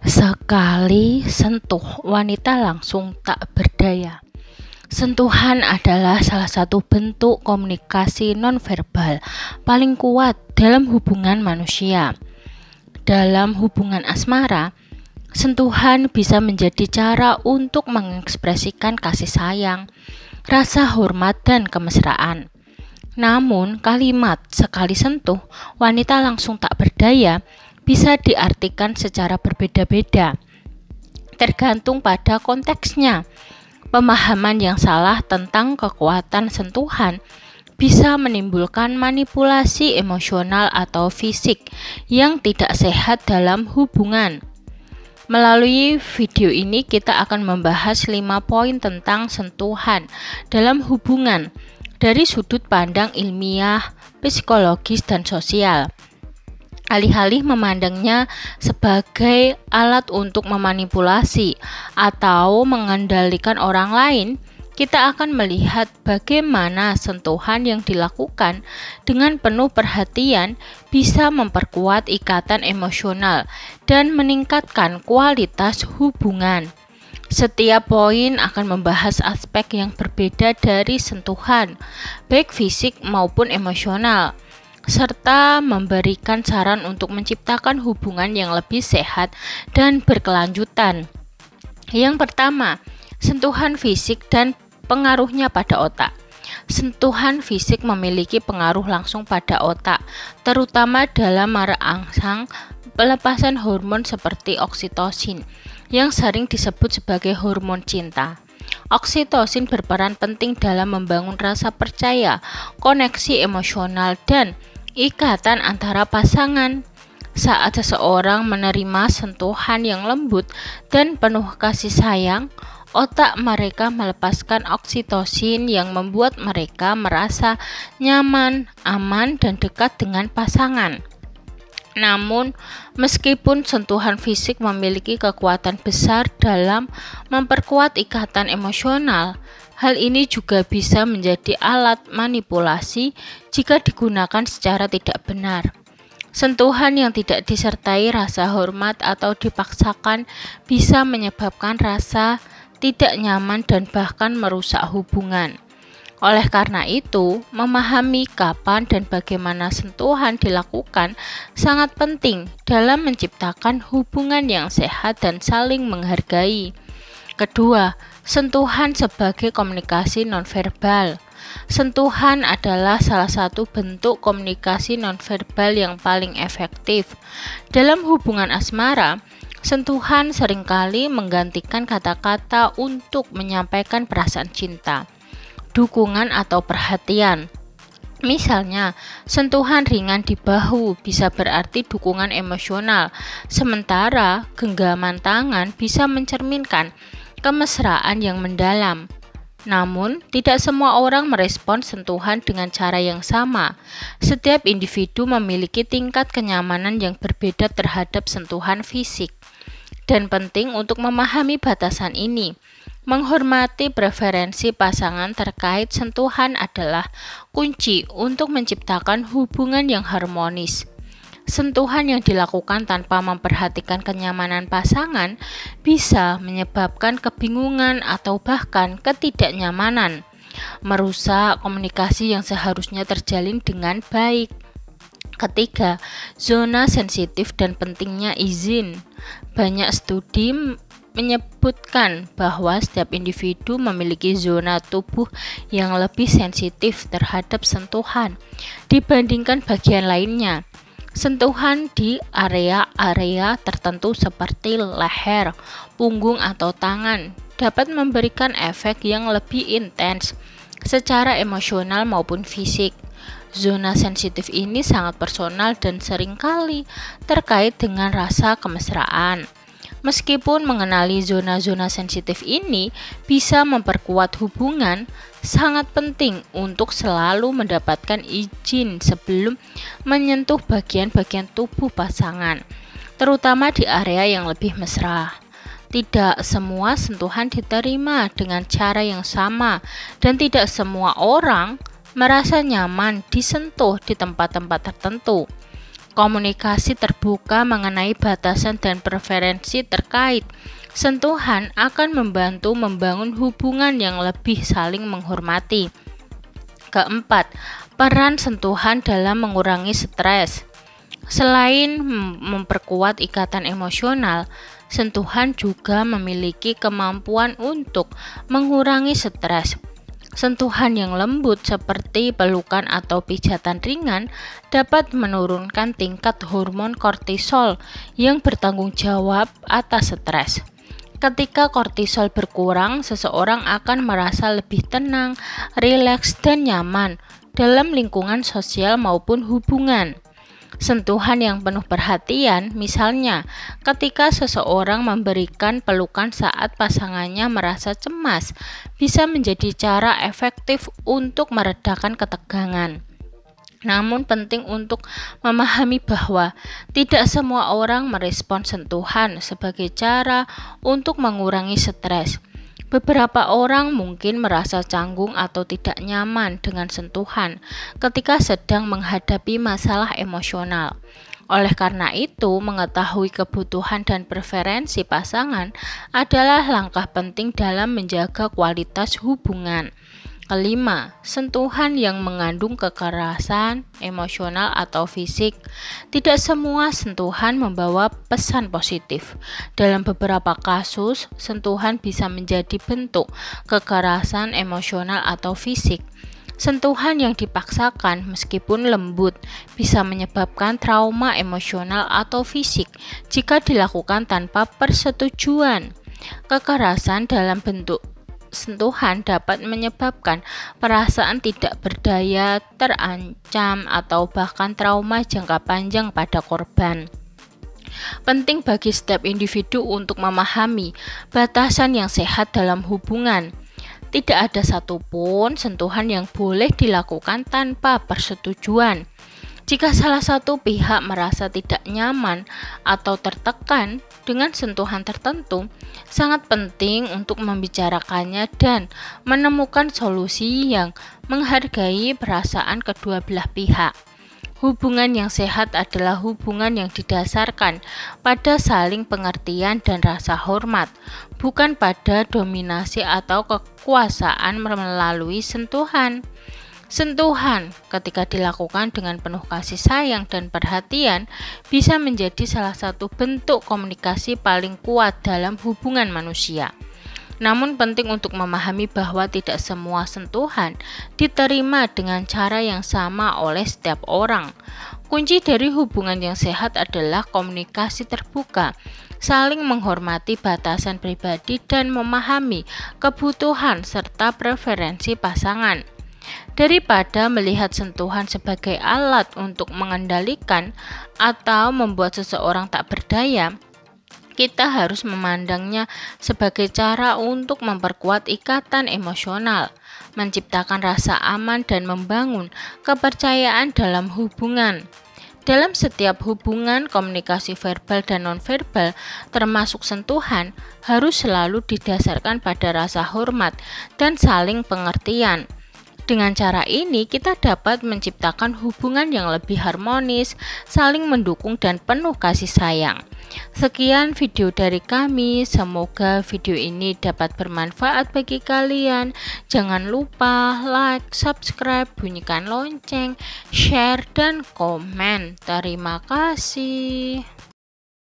Sekali sentuh, wanita langsung tak berdaya. Sentuhan adalah salah satu bentuk komunikasi nonverbal paling kuat dalam hubungan manusia. Dalam hubungan asmara, sentuhan bisa menjadi cara untuk mengekspresikan kasih sayang, rasa hormat, dan kemesraan. Namun, kalimat "sekali sentuh, wanita langsung tak berdaya" bisa diartikan secara berbeda-beda, tergantung pada konteksnya. Pemahaman yang salah tentang kekuatan sentuhan bisa menimbulkan manipulasi emosional atau fisik yang tidak sehat dalam hubungan. Melalui video ini kita akan membahas 5 poin tentang sentuhan dalam hubungan dari sudut pandang ilmiah, psikologis, dan sosial. Alih-alih memandangnya sebagai alat untuk memanipulasi atau mengendalikan orang lain, kita akan melihat bagaimana sentuhan yang dilakukan dengan penuh perhatian bisa memperkuat ikatan emosional dan meningkatkan kualitas hubungan. Setiap poin akan membahas aspek yang berbeda dari sentuhan, baik fisik maupun emosional, serta memberikan saran untuk menciptakan hubungan yang lebih sehat dan berkelanjutan. Yang pertama, sentuhan fisik dan pengaruhnya pada otak. Sentuhan fisik memiliki pengaruh langsung pada otak, terutama dalam merangsang pelepasan hormon seperti oksitosin, yang sering disebut sebagai hormon cinta. Oksitosin berperan penting dalam membangun rasa percaya, koneksi emosional, dan ikatan antara pasangan. Saat seseorang menerima sentuhan yang lembut dan penuh kasih sayang, otak mereka melepaskan oksitosin yang membuat mereka merasa nyaman, aman, dan dekat dengan pasangan. Namun, meskipun sentuhan fisik memiliki kekuatan besar dalam memperkuat ikatan emosional, hal ini juga bisa menjadi alat manipulasi jika digunakan secara tidak benar. Sentuhan yang tidak disertai rasa hormat atau dipaksakan bisa menyebabkan rasa tidak nyaman dan bahkan merusak hubungan. Oleh karena itu, memahami kapan dan bagaimana sentuhan dilakukan sangat penting dalam menciptakan hubungan yang sehat dan saling menghargai. Kedua, sentuhan sebagai komunikasi nonverbal. Sentuhan adalah salah satu bentuk komunikasi nonverbal yang paling efektif. Dalam hubungan asmara, sentuhan seringkali menggantikan kata-kata untuk menyampaikan perasaan cinta, dukungan, atau perhatian. Misalnya, sentuhan ringan di bahu bisa berarti dukungan emosional, sementara genggaman tangan bisa mencerminkan kemesraan yang mendalam. Namun, tidak semua orang merespon sentuhan dengan cara yang sama. Setiap individu memiliki tingkat kenyamanan yang berbeda terhadap sentuhan fisik, dan penting untuk memahami batasan ini. Menghormati preferensi pasangan terkait sentuhan adalah kunci untuk menciptakan hubungan yang harmonis. Sentuhan yang dilakukan tanpa memperhatikan kenyamanan pasangan bisa menyebabkan kebingungan atau bahkan ketidaknyamanan, merusak komunikasi yang seharusnya terjalin dengan baik. Ketiga, zona sensitif dan pentingnya izin. Banyak studi menyebutkan bahwa setiap individu memiliki zona tubuh yang lebih sensitif terhadap sentuhan dibandingkan bagian lainnya. Sentuhan di area-area tertentu seperti leher, punggung, atau tangan dapat memberikan efek yang lebih intens secara emosional maupun fisik. Zona sensitif ini sangat personal dan seringkali terkait dengan rasa kemesraan. Meskipun mengenali zona-zona sensitif ini bisa memperkuat hubungan, sangat penting untuk selalu mendapatkan izin sebelum menyentuh bagian-bagian tubuh pasangan, terutama di area yang lebih mesra. Tidak semua sentuhan diterima dengan cara yang sama, dan tidak semua orang merasa nyaman disentuh di tempat-tempat tertentu. Komunikasi terbuka mengenai batasan dan preferensi terkait sentuhan akan membantu membangun hubungan yang lebih saling menghormati. Keempat, peran sentuhan dalam mengurangi stres. Selain memperkuat ikatan emosional, sentuhan juga memiliki kemampuan untuk mengurangi stres. Sentuhan yang lembut seperti pelukan atau pijatan ringan dapat menurunkan tingkat hormon kortisol yang bertanggung jawab atas stres. Ketika kortisol berkurang, seseorang akan merasa lebih tenang, rileks, dan nyaman dalam lingkungan sosial maupun hubungan. Sentuhan yang penuh perhatian, misalnya ketika seseorang memberikan pelukan saat pasangannya merasa cemas, bisa menjadi cara efektif untuk meredakan ketegangan. Namun penting untuk memahami bahwa tidak semua orang merespon sentuhan sebagai cara untuk mengurangi stres. Beberapa orang mungkin merasa canggung atau tidak nyaman dengan sentuhan ketika sedang menghadapi masalah emosional. Oleh karena itu, mengetahui kebutuhan dan preferensi pasangan adalah langkah penting dalam menjaga kualitas hubungan. Kelima, sentuhan yang mengandung kekerasan emosional atau fisik. Tidak semua sentuhan membawa pesan positif. Dalam beberapa kasus, sentuhan bisa menjadi bentuk kekerasan emosional atau fisik. Sentuhan yang dipaksakan meskipun lembut bisa menyebabkan trauma emosional atau fisik jika dilakukan tanpa persetujuan. Kekerasan dalam bentuk sentuhan dapat menyebabkan perasaan tidak berdaya, terancam, atau bahkan trauma jangka panjang pada korban. Penting bagi setiap individu untuk memahami batasan yang sehat dalam hubungan. Tidak ada satupun sentuhan yang boleh dilakukan tanpa persetujuan. Jika salah satu pihak merasa tidak nyaman atau tertekan dengan sentuhan tertentu, sangat penting untuk membicarakannya dan menemukan solusi yang menghargai perasaan kedua belah pihak. Hubungan yang sehat adalah hubungan yang didasarkan pada saling pengertian dan rasa hormat, bukan pada dominasi atau kekuasaan melalui sentuhan. Sentuhan, ketika dilakukan dengan penuh kasih sayang dan perhatian, bisa menjadi salah satu bentuk komunikasi paling kuat dalam hubungan manusia. Namun penting untuk memahami bahwa tidak semua sentuhan diterima dengan cara yang sama oleh setiap orang. Kunci dari hubungan yang sehat adalah komunikasi terbuka, saling menghormati batasan pribadi dan memahami kebutuhan serta preferensi pasangan. Daripada melihat sentuhan sebagai alat untuk mengendalikan atau membuat seseorang tak berdaya, kita harus memandangnya sebagai cara untuk memperkuat ikatan emosional, menciptakan rasa aman dan membangun kepercayaan dalam hubungan. Dalam setiap hubungan, komunikasi verbal dan nonverbal, termasuk sentuhan, harus selalu didasarkan pada rasa hormat dan saling pengertian. Dengan cara ini, kita dapat menciptakan hubungan yang lebih harmonis, saling mendukung, dan penuh kasih sayang. Sekian video dari kami, semoga video ini dapat bermanfaat bagi kalian. Jangan lupa like, subscribe, bunyikan lonceng, share, dan komen. Terima kasih.